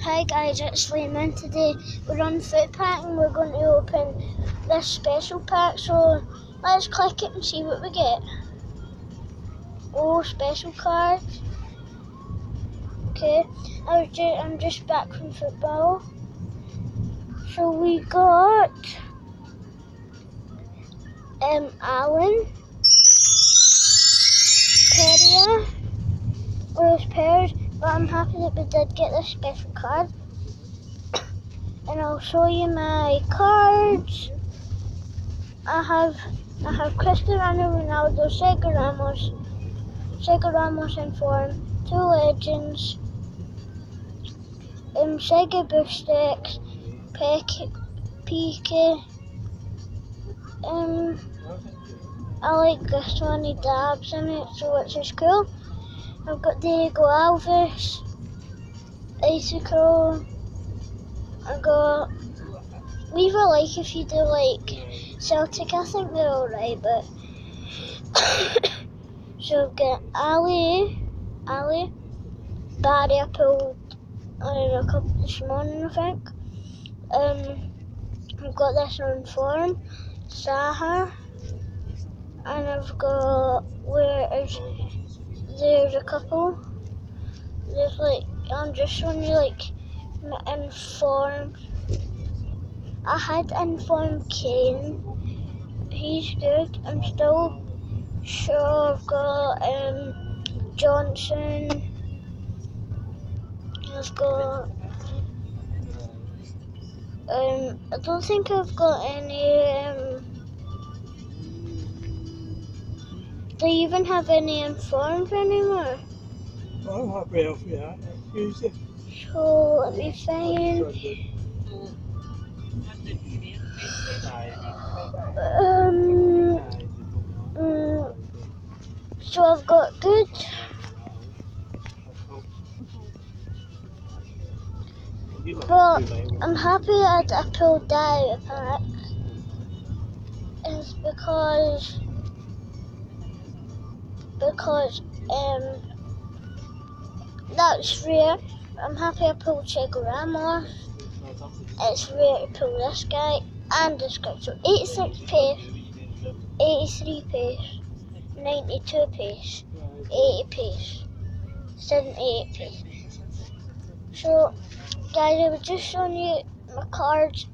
Hi guys, it's Layman. Today we're on food pack and we're going to open this special pack, so let's click it and see what we get. Oh, special card. Okay, I'm just back from football. So we got Alan, Peria, those pairs, but I'm happy that we did get this special card. And I'll show you my cards. I have Cristiano Ronaldo, Sergio Ramos in form, 2 legends, Sega Bustex, Pique. I like this one, he dabs in it, so which is cool. I've got Diego Alves, Icicle. I got leave a like if you do like Celtic. I think they're alright, but so I've got Ali, Barry. I pulled a couple this morning, I think. I've got this on form, Saha, and I've got there's a couple. There's like I'm just showing you like my informed. I had informed Kane. He's good. I'm still sure I've got Johnson. I've got I don't think I've got any do you even have any informed anymore? I'm happy enough with that. Use it. So let me find so I've got good. But I'm happy that I pulled that out of pack. It's because that's rare. I'm happy I pulled Sergio Ramos. It's rare to pull this guy and this guy. So 86 pace, 83 pace, 92 pace, 80 pace, 78 pace. So guys, I was just showing you my cards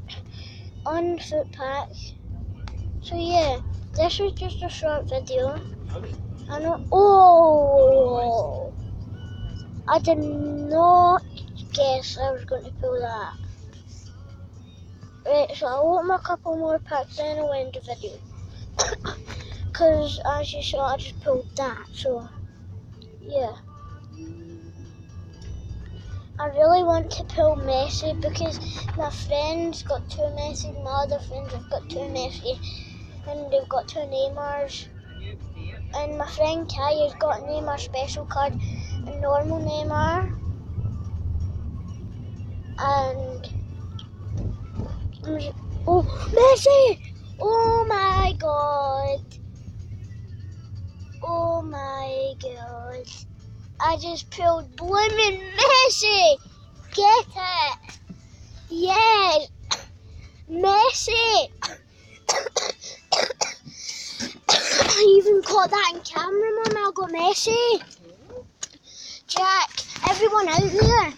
on foot pack. So yeah, this was just a short video. I know. Oh, I did not guess I was going to pull that. Right, so I'll open a couple more packs then I'll end the video. Because as you saw, I just pulled that. So yeah. I really want to pull Messi because my friends got 2 Messi, my other friends have got 2 Messi, and they've got 2 Neymars. And my friend Kai has got a Neymar special card, a normal Neymar, and oh, Messi! Oh my god! Oh my god! I just pulled blimmin' Messi! Get it! Yes! Messi! I even got that in camera, Mum. I got Messi. Jack, everyone out there,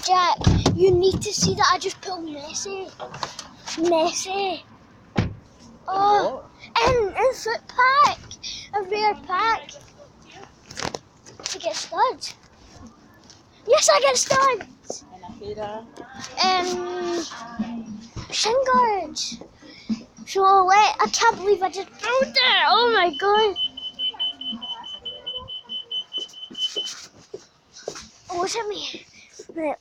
Jack, you need to see that I just pulled Messi. Messi. Oh, and foot pack, a rare pack to get studs. Yes, I get studs. Shin guards. So I can't believe I just pulled it. Oh my god. Oh, was it me? Right.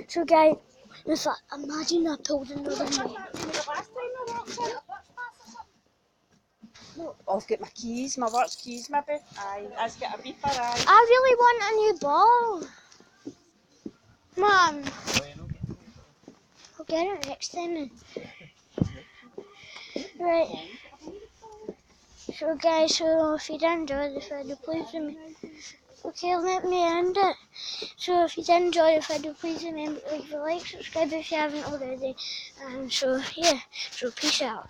So guys, in fact, imagine I pulled another one. I've got my keys, my work keys maybe. Aye, I've got a beeper, aye. I really want a new ball. Mum. I'll get it next time then. Right. So guys, so if you did enjoy this video, please do me. Okay, let me end it. So if you did enjoy the video, please remember to leave a like, subscribe if you haven't already. And so yeah, so peace out.